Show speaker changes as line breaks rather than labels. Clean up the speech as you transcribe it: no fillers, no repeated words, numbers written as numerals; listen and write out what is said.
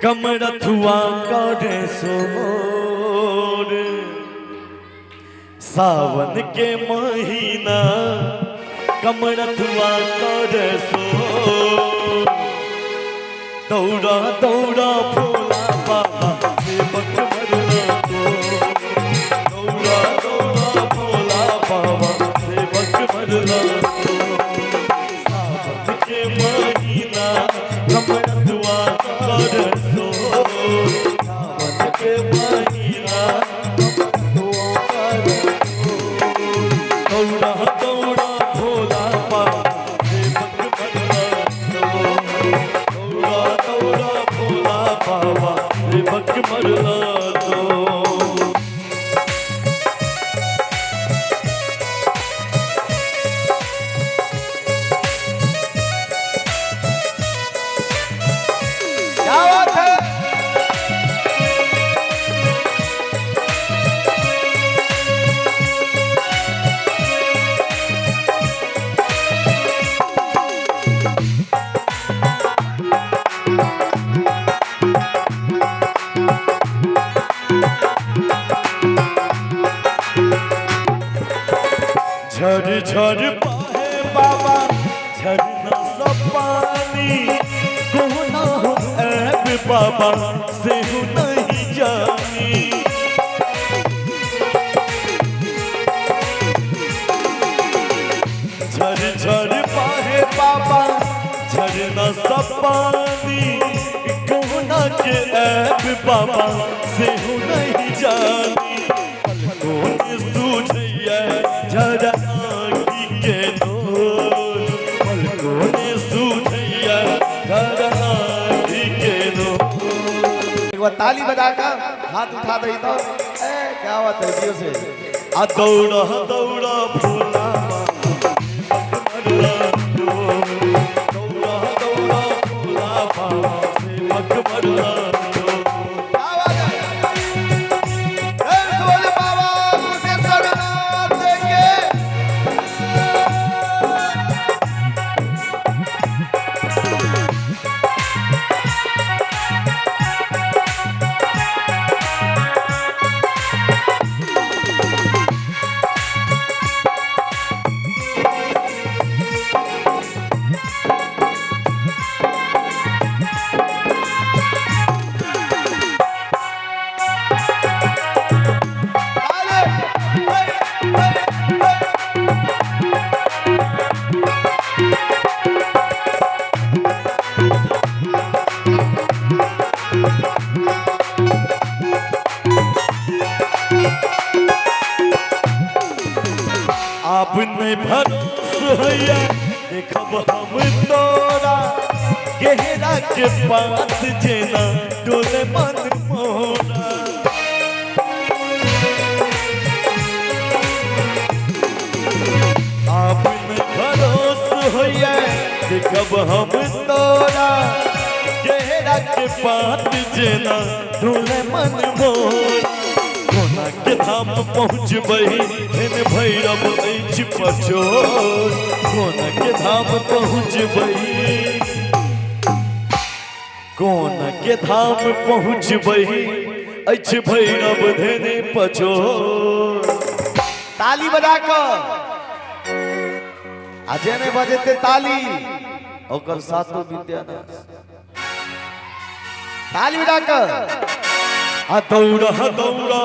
कमरथुआ करे सोर सावन के महीना कमरथुआ करे सोर दौड़ा दौड़ा भोला बाबा सेवक मरना तो दौड़ा दौड़ा भोला बाबा सेवक मरना तो सावन के महीना कमरथुआ करे सोर सावन के महीना कमरथुआ करे सोर दौड़ा दौड़ा भोला बाबा सेवक मरना तो दौड़ा दौड़ा भोला बाबा सेवक मरना तो
क्या बात है।
झर झर बहे बाबा झरना सब पानी कोना हो ऐब बाबा से हो नहीं जानी झर झर बहे बाबा झरना सब पानी कोना के ऐब बाबा से हो नहीं जानी पलकों सूझैया झरा आँखी के नूर पलकों ने सूझैया झरा आँखी के नूर।
एक बार ताली बजाकर हाथ उठा दई तो क्या बात है दियो से
आ दौड़ा दौड़ा भोला बाबा दौड़ा दौड़ा भोला बाबा सेवक मरना तो
क्या बात है। जय भोले बाबा कुशेश्वरनाथ के
आप नहीं भरोस हैया देखब हम तोरा गहरा के पास जेना डोले मन मोरा आप नहीं भरोस हैया देखब हम तोरा गहरा के पास जेना डोले मन मोरा कोना के धाम पहुँचबही हेन भैरव अछि पछोर कोना के धाम पहुँचबही कोना के धाम पहुँचबही अछि भैरव धेने पछोर।
ताली बजाकर अजय ने बजते ताली ओकर सातो विद्या न ताली बजाकर
आ दौड़ा दौड़ा